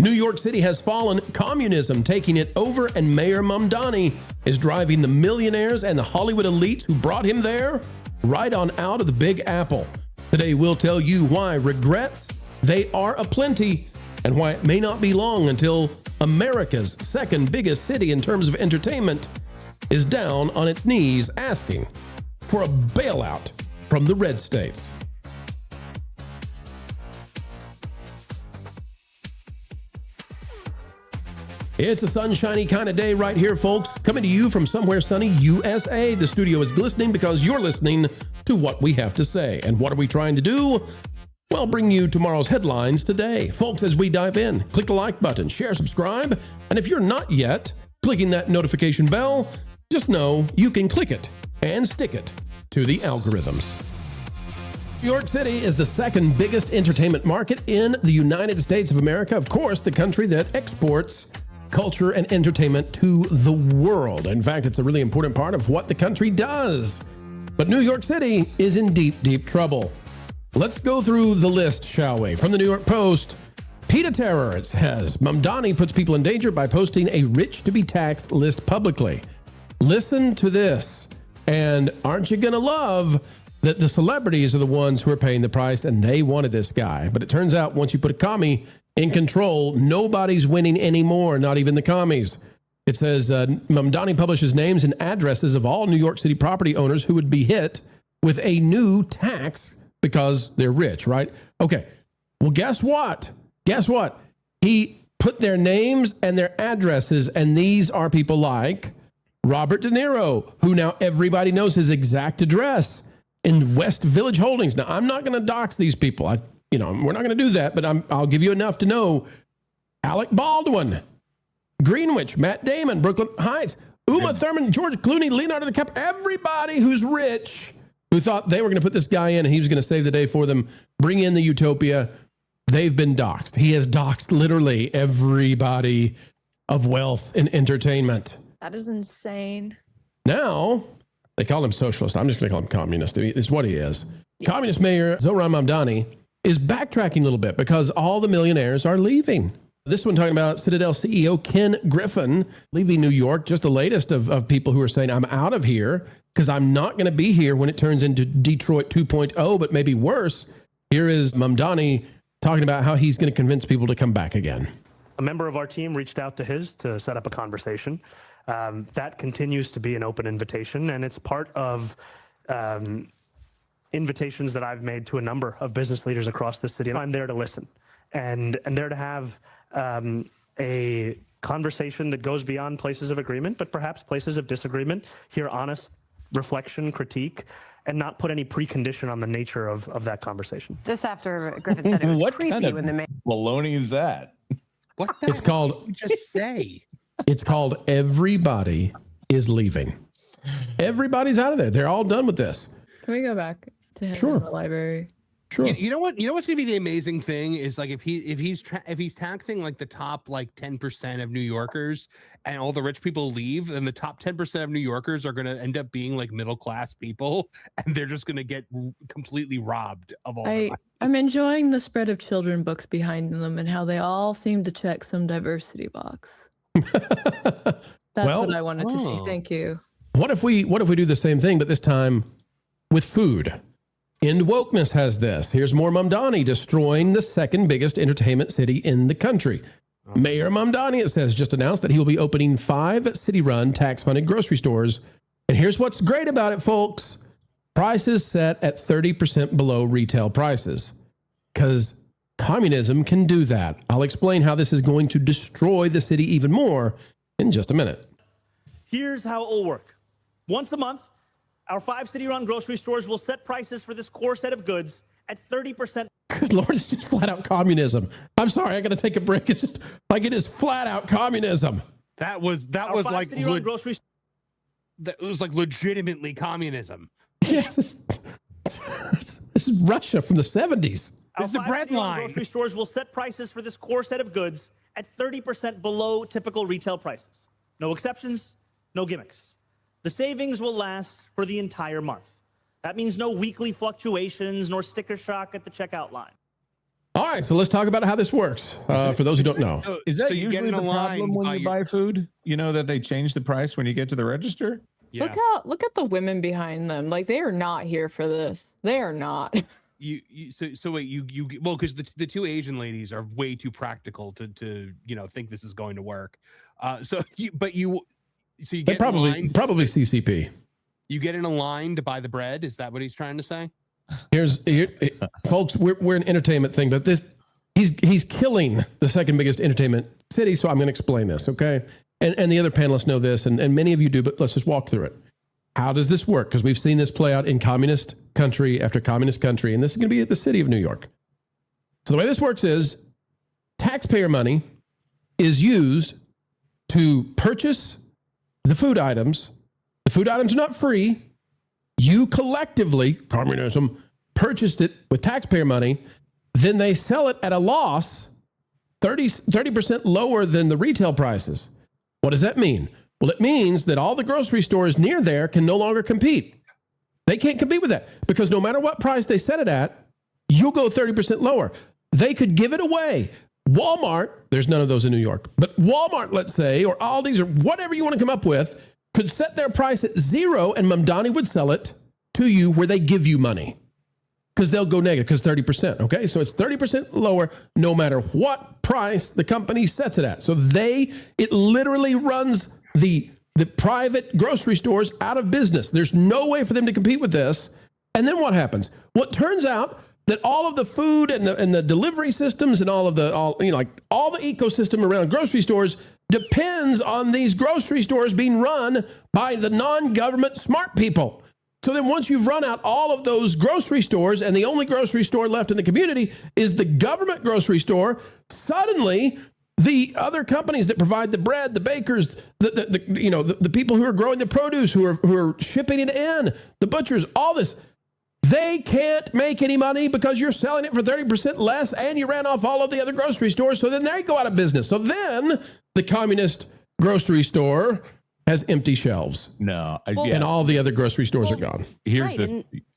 New York City has fallen, communism taking it over, and Mayor Mamdani is driving the millionaires and the Hollywood elites who brought him there right on out of the Big Apple. Today we'll tell you why regrets, they are aplenty, and why it may not be long until America's second biggest city in terms of entertainment is down on its knees asking for a bailout from the red states. It's a sunshiny kind of day right here, folks. Coming to you from somewhere sunny, USA. The studio is glistening because you're listening to what we have to say. And what are we trying to do? Well, bring you tomorrow's headlines today. Folks, as we dive in, click the like button, share, subscribe. And if you're not yet clicking that notification bell, just know you can click it and stick it to the algorithms. New York City is the second biggest entertainment market in the United States of America. Of course, the country that exports culture and entertainment to the world. In fact, it's a really important part of what the country does. But New York City is in deep, deep trouble. Let's go through the list, shall we? From the New York Post, PETA terror, it says, Mamdani puts people in danger by posting a rich to be taxed list publicly. Listen to this. And aren't you going to love that the celebrities are the ones who are paying the price and they wanted this guy? But it turns out once you put a commie in control, nobody's winning anymore, not even the commies. It says Mamdani publishes names and addresses of all New York City property owners who would be hit with a new tax because they're rich, right? Okay. Well, guess what? Guess what? He put their names and their addresses, and these are people like Robert De Niro, who now everybody knows his exact address in West Village Holdings. Now, I'm not going to dox these people. We're not going to do that, but I'll give you enough to know. Alec Baldwin, Greenwich, Matt Damon, Brooklyn Heights, Uma Thurman, George Clooney, Leonardo DiCaprio, everybody who's rich, who thought they were going to put this guy in and he was going to save the day for them, bring in the utopia, they've been doxed. He has doxed literally everybody of wealth and entertainment. That is insane. Now, they call him socialist. I'm just going to call him communist. It's what he is. Yeah. Communist Mayor Zohran Mamdani is backtracking a little bit because all the millionaires are leaving. This one talking about Citadel CEO Ken Griffin leaving New York, just the latest of people who are saying, I'm out of here because I'm not going to be here when it turns into Detroit 2.0, but maybe worse. Here is Mamdani talking about how he's going to convince people to come back again. A member of our team reached out to his to set up a conversation. That continues to be an open invitation, and it's part of invitations that I've made to a number of business leaders across the city. I'm there to listen and there to have a conversation that goes beyond places of agreement, but perhaps places of disagreement, hear honest reflection, critique, and not put any precondition on the nature of that conversation. This after Griffin said it was what creepy kind of when the mayor... baloney is that? What the It's hell called, did you just say? It's called Everybody is Leaving. Everybody's out of there. They're all done with this. Can we go back to him Sure. in the library? Sure. You know what? You know what's gonna be the amazing thing is like if he's taxing like the top like 10% of New Yorkers and all the rich people leave, then the top 10% of New Yorkers are gonna end up being like middle class people, and they're just gonna get completely robbed of all. I'm enjoying the spread of children books behind them and how they all seem to check some diversity box. That's what I wanted to see. Thank you. What if we do the same thing, but this time with food? End Wokeness has this. Here's more Mamdani destroying the second biggest entertainment city in the country. Mayor Mamdani, it says, just announced that he will be opening 5 city-run tax-funded grocery stores. And here's what's great about it, folks. Prices set at 30% below retail prices. Because communism can do that. I'll explain how this is going to destroy the city even more in just a minute. Here's how it will work. Once a month, our 5 city-run grocery stores will set prices for this core set of goods at 30%. Good Lord, it's just flat out communism. I'm sorry, I got to take a break. It's just like it is flat out communism. That was like that was like legitimately communism. Yes, this is Russia from the 70s. This is the bread line. Grocery stores will set prices for this core set of goods at 30% below typical retail prices. No exceptions, no gimmicks. The savings will last for the entire month. That means no weekly fluctuations nor sticker shock at the checkout line. All right, so let's talk about how this works. For those who don't know, Is that So you get usually in the a line problem when by you your- buy food? You know that they change the price when you get to the register? Yeah. Look at the women behind them. Like, they are not here for this. They are not. So wait, well, because the two Asian ladies are way too practical to think this is going to work. So you they get in line, probably CCP. you get in a line to buy the bread. Is that what he's trying to say? Folks, we're an entertainment thing, but he's killing the second biggest entertainment city. So I'm going to explain this, okay? And the other panelists know this, and many of you do, but let's just walk through it. How does this work? Because we've seen this play out in communist country after communist country, and this is going to be at the city of New York. So the way this works is taxpayer money is used to purchase the food items. The food items are not free. You collectively, communism, purchased it with taxpayer money. Then they sell it at a loss, 30% lower than the retail prices. What does that mean? Well, it means that all the grocery stores near there can no longer compete. They can't compete with that because no matter what price they set it at, you'll go 30% lower. They could give it away. Walmart, there's none of those in New York, but Walmart, let's say, or Aldi's or whatever you want to come up with, could set their price at 0 and Mamdani would sell it to you where they give you money because they'll go negative because 30%. Okay. So it's 30% lower no matter what price the company sets it at. So it literally runs the private grocery stores out of business. There's no way for them to compete with this. And then what happens? Well, it turns out that all of the food and the delivery systems and all the ecosystem around grocery stores depends on these grocery stores being run by the non-government smart people. So then once you've run out all of those grocery stores and the only grocery store left in the community is the government grocery store, suddenly the other companies that provide the bread, the bakers, the people who are growing the produce, who are shipping it in, the butchers, all this, they can't make any money because you're selling it for 30% less and you ran off all of the other grocery stores. So then they go out of business. So then the communist grocery store has empty shelves. No. And all the other grocery stores are gone. Here's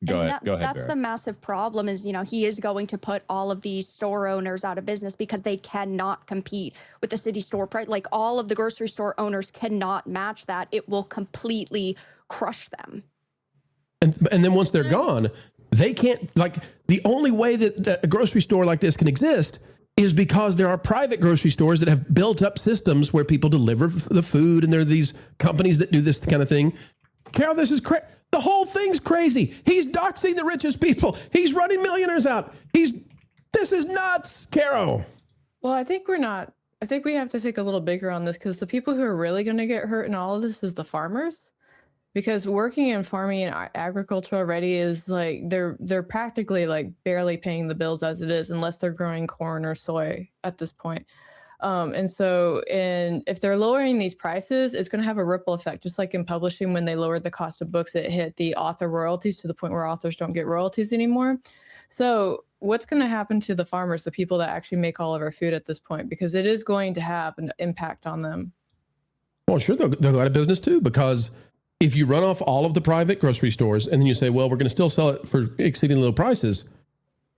Go ahead. That's Barry. the massive problem is, he is going to put all of these store owners out of business because they cannot compete with the city store price. Like all of the grocery store owners cannot match that. It will completely crush them. And then once they're gone, they can't, the only way that a grocery store like this can exist is because there are private grocery stores that have built up systems where people deliver the food, and there are these companies that do this kind of thing. Carol, this is crazy. The whole thing's crazy. He's doxing the richest people. He's running millionaires out. This is nuts, Carol. Well, I think we have to think a little bigger on this because the people who are really going to get hurt in all of this is the farmers. Because working in farming and agriculture already is they're practically barely paying the bills as it is, unless they're growing corn or soy at this point. And if they're lowering these prices, it's going to have a ripple effect, just like in publishing when they lowered the cost of books, it hit the author royalties to the point where authors don't get royalties anymore. So what's going to happen to the farmers, the people that actually make all of our food at this point? Because it is going to have an impact on them. Well, sure, they'll go out of business too, because if you run off all of the private grocery stores and then you say, well, we're going to still sell it for exceedingly low prices,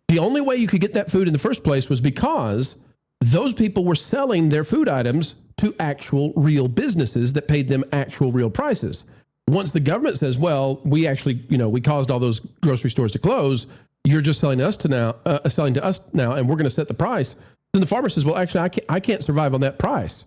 the only way you could get that food in the first place was because those people were selling their food items to actual real businesses that paid them actual real prices. Once the government says, well, we actually, we caused all those grocery stores to close, you're just selling to us now, and we're going to set the price. Then the farmer says, well, actually, I can't survive on that price.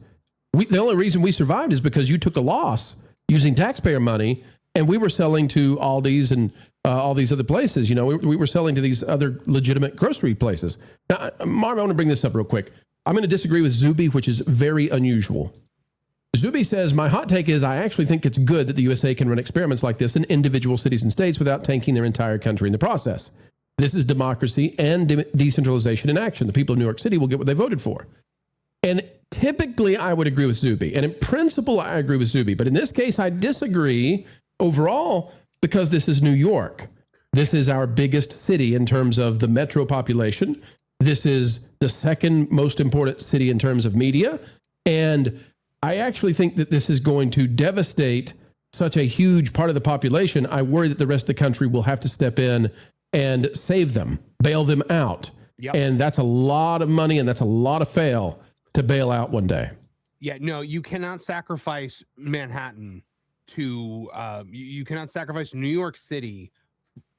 The only reason we survived is because you took a loss using taxpayer money, and we were selling to Aldi's and all these other places. We were selling to these other legitimate grocery places. Now, Marv, I want to bring this up real quick. I'm going to disagree with Zuby, which is very unusual. Zuby says, my hot take is I actually think it's good that the USA can run experiments like this in individual cities and states without tanking their entire country in the process. This is democracy and decentralization in action. The people of New York City will get what they voted for. And typically, I would agree with Zuby. And in principle, I agree with Zuby. But in this case, I disagree overall because this is New York. This is our biggest city in terms of the metro population. This is the second most important city in terms of media. And I actually think that this is going to devastate such a huge part of the population. I worry that the rest of the country will have to step in and save them, bail them out. Yep. And that's a lot of money, and that's a lot of fail to bail out one day. Yeah, no, you cannot sacrifice Manhattan to you cannot sacrifice New York City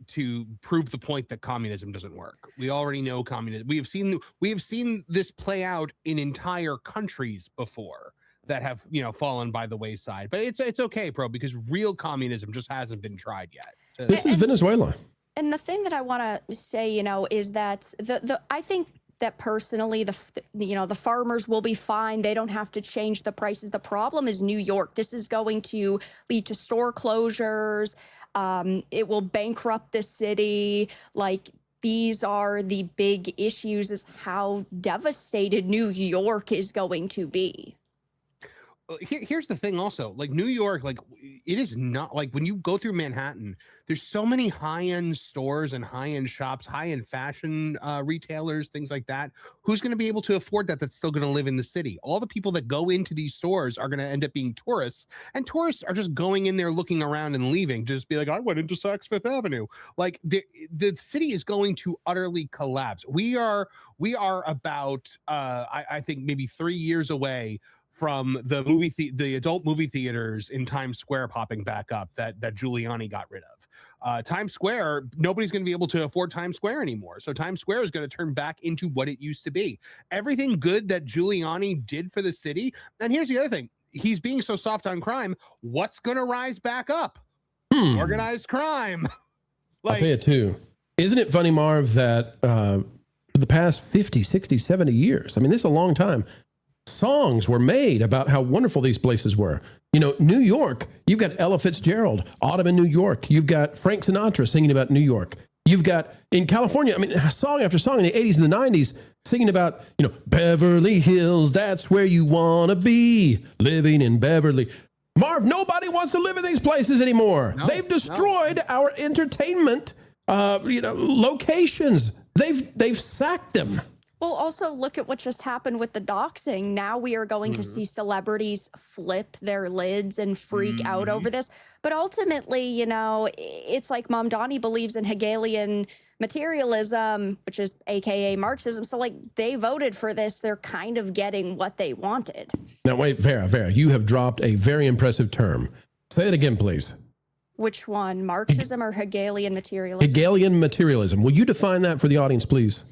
to prove the point that communism doesn't work. We already know communism. We have seen this play out in entire countries before that have, you know, fallen by the wayside. But it's okay, bro, because real communism just hasn't been tried yet. This is Venezuela. And the thing that I want to say, you know, is that I think that personally, the farmers will be fine. They don't have to change the prices. The problem is New York. This is going to lead to store closures. It will bankrupt the city. Like, these are the big issues, is how devastated New York is going to be. Here's the thing also, like New York, like it is not like when you go through Manhattan, there's so many high-end stores and high-end shops, high-end fashion retailers, things like that. Who's going to be able to afford that? That's still going to live in the city. All the people that go into these stores are going to end up being tourists, and tourists are just going in there looking around and leaving, just be like, I went into Saks Fifth Avenue. Like the city is going to utterly collapse. We are about I think maybe 3 years away from the adult movie theaters in Times Square popping back up that Giuliani got rid of. Times Square, nobody's going to be able to afford Times Square anymore. So Times Square is going to turn back into what it used to be. Everything good that Giuliani did for the city. And here's the other thing. He's being so soft on crime. What's going to rise back up? Organized crime. I'll tell you too. Isn't it funny, Marv, that for the past 50, 60, 70 years, I mean, this is a long time, songs were made about how wonderful these places were. You know, New York, you've got Ella Fitzgerald, Autumn in New York. You've got Frank Sinatra singing about New York. You've got in California, I mean, song after song in the 80s and the 90s singing about, you know, Beverly Hills, that's where you want to be, living in Beverly. Marv, nobody wants to live in these places anymore. No, they've destroyed our entertainment, locations. They've sacked them. Well, also look at what just happened with the doxing. Now we are going to see celebrities flip their lids and freak out over this. But ultimately, you know, it's like Mom Donnie believes in Hegelian materialism, which is AKA Marxism. So like they voted for this. They're kind of getting what they wanted. Now, wait, Vera, you have dropped a very impressive term. Say it again, please. Which one? Marxism or Hegelian materialism? Hegelian materialism. Will you define that for the audience, please?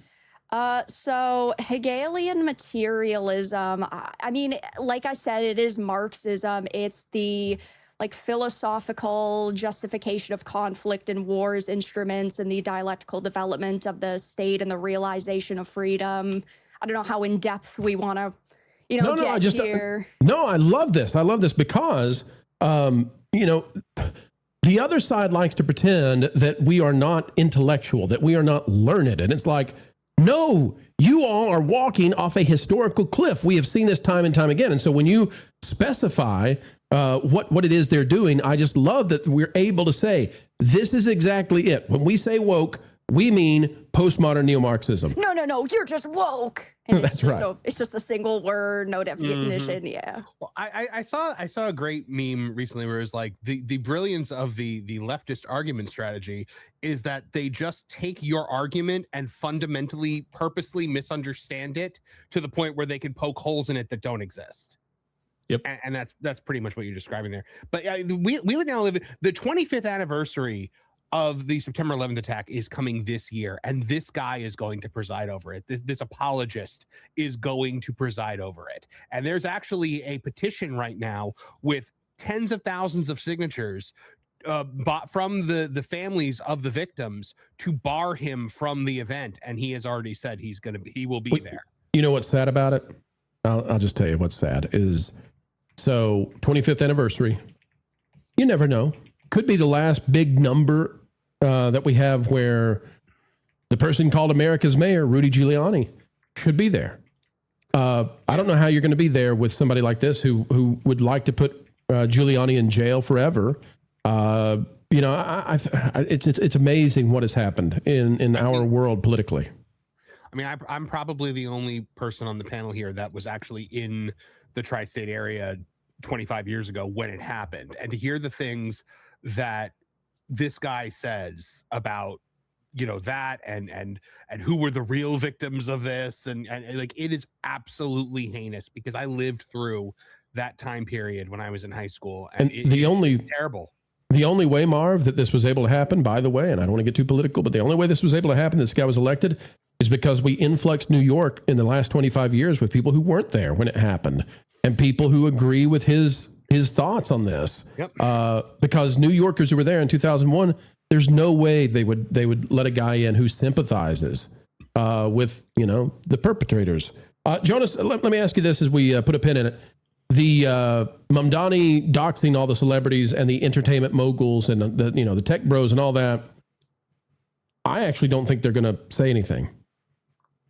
So Hegelian materialism, I mean, like I said, it is Marxism. It's the like philosophical justification of conflict and war as instruments and the dialectical development of the state and the realization of freedom. I don't know how in depth we want to, you know, get here. No, I love this. I love this because, you know, the other side likes to pretend that we are not intellectual, that we are not learned. And it's like, no, you all are walking off a historical cliff. We have seen this time and time again. And so when you specify what it is they're doing, I just love that we're able to say, this is exactly it. When we say woke, we mean postmodern neo-Marxism. No, you're just woke. And That's right. It's just a single word, no definition. Yeah. Well, I saw a great meme recently where it was like the brilliance of the leftist argument strategy is that they just take your argument and fundamentally, purposely misunderstand it to the point where they can poke holes in it that don't exist. Yep. And that's pretty much what you're describing there. But we now live the 25th anniversary of the September 11th attack is coming this year, and this guy is going to preside over it. This apologist is going to preside over it. And there's actually a petition right now with tens of thousands of signatures from the families of the victims to bar him from the event. And he has already said he will be there. You know what's sad about it? I'll just tell you what's sad is, so 25th anniversary, you never know. Could be the last big number that we have where the person called America's mayor, Rudy Giuliani, should be there. I don't know how you're going to be there with somebody like this who would like to put Giuliani in jail forever. You know, it's amazing what has happened in our world politically. I mean, I'm probably the only person on the panel here that was actually in the tri-state area 25 years ago when it happened, and to hear the things that this guy says about that and who were the real victims of this, and like it is absolutely heinous because I lived through that time period when I was in high school, and it's terrible. The only way, Marv, that this was able to happen, by the way, and I don't want to get too political, but the only way this was able to happen, this guy was elected, is because we influxed New York in the last 25 years with people who weren't there when it happened and people who agree with his thoughts on this. Yep. Because New Yorkers who were there in 2001, there's no way they would let a guy in who sympathizes with, the perpetrators. Jonas, let me ask you this as we put a pin in it. The Mamdani doxing all the celebrities and the entertainment moguls and the tech bros and all that, I actually don't think they're going to say anything.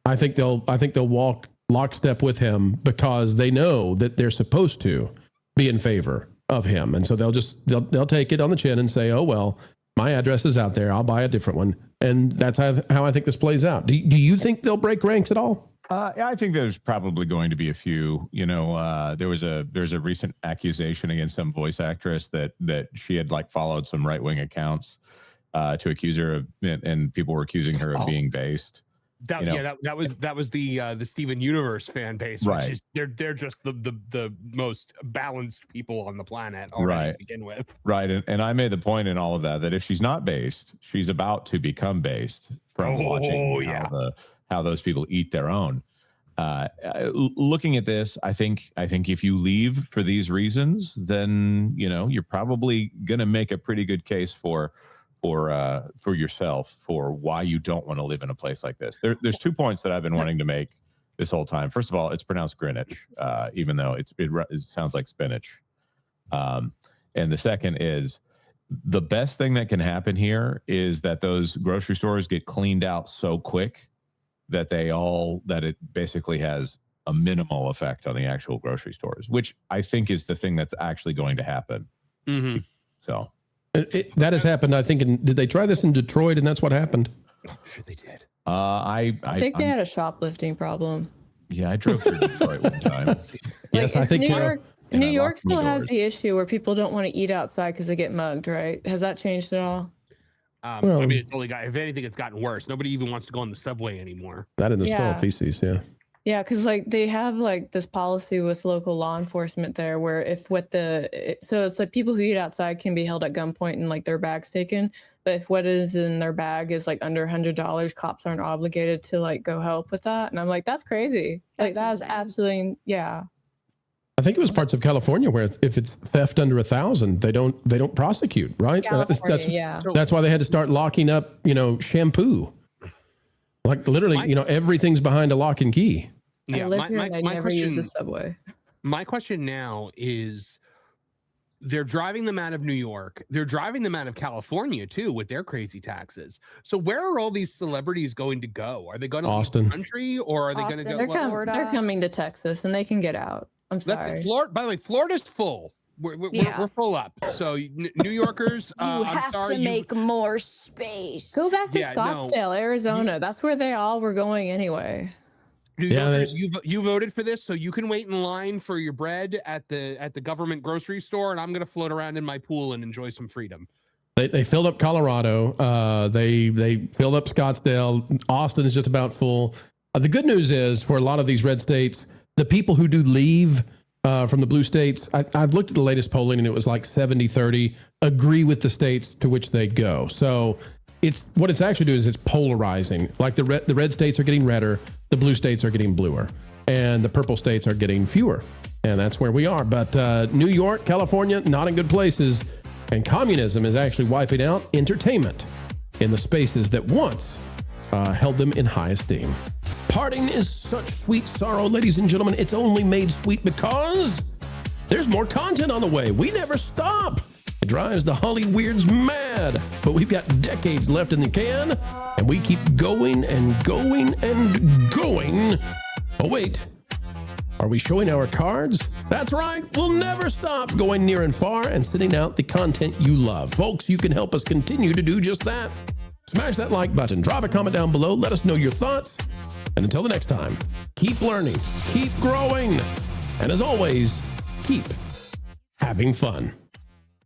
I think they'll walk lockstep with him because they know that they're supposed to be in favor of him, and so they'll take it on the chin and say, "Oh well, my address is out there. I'll buy a different one," and that's how I think this plays out. Do you think they'll break ranks at all? I think there's probably going to be a few. There's a recent accusation against some voice actress that she had followed some right-wing accounts to accuse her of, and people were accusing her of being based. That was the Steven Universe fan base, right? Which is, they're just the most balanced people on the planet already to begin with, right? And I made the point in all of that if she's not based, she's about to become based from watching how those people eat their own. Looking at this, I think if you leave for these reasons, then you're probably going to make a pretty good case for yourself for why you don't want to live in a place like this. There's 2 points that I've been wanting to make this whole time. First of all, it's pronounced Greenwich, even though it sounds like spinach. And the second is the best thing that can happen here is that those grocery stores get cleaned out so quick that it basically has a minimal effect on the actual grocery stores, which I think is the thing that's actually going to happen. Mm-hmm. So. That has happened, I think. Did they try this in Detroit, and that's what happened? Oh, sure they did. I think they had a shoplifting problem. Yeah, I drove through Detroit one time. Yes, I think New York still has the issue where people don't want to eat outside because they get mugged, right? Has that changed at all? It's only if anything, it's gotten worse. Nobody even wants to go on the subway anymore. That in the smell of feces, yeah. Yeah, because they have this policy with local law enforcement there where so it's people who eat outside can be held at gunpoint and their bags taken. But if what is in their bag is under $100, cops aren't obligated to go help with that. And I'm that's crazy. That's absolutely, yeah. I think it was parts of California where if it's theft under 1,000, they don't prosecute, right? That's why they had to start locking up, shampoo. Literally, everything's behind a lock and key. I live here and I never use the subway. My question now is, they're driving them out of New York. They're driving them out of California too with their crazy taxes. So where are all these celebrities going to go? Are they going to Austin, the country, or are they going to go? They're coming to Texas and they can get out. I'm sorry. By the way, Florida's full. We're full up. So New Yorkers, you have to make more space. Go back to Scottsdale, Arizona. That's where they all were going anyway. New Yorkers, you voted for this, so you can wait in line for your bread at the government grocery store, and I'm going to float around in my pool and enjoy some freedom. They filled up Colorado. They filled up Scottsdale. Austin is just about full. The good news is for a lot of these red states, the people who do leave from the blue states, I've looked at the latest polling and it was 70-30 agree with the states to which they go. So what it's actually doing is it's polarizing. The red states are getting redder, the blue states are getting bluer, and the purple states are getting fewer. And that's where we are. But New York, California, not in good places. And communism is actually wiping out entertainment in the spaces that once held them in high esteem. Parting is such sweet sorrow, ladies and gentlemen. It's only made sweet because there's more content on the way. We never stop. It drives the Hollyweirds mad, but we've got decades left in the can, and we keep going and going and going. Oh, wait. Are we showing our cards? That's right. We'll never stop going near and far and sending out the content you love. Folks, you can help us continue to do just that. Smash that like button, drop a comment down below, let us know your thoughts. And until the next time, keep learning, keep growing, and as always, keep having fun.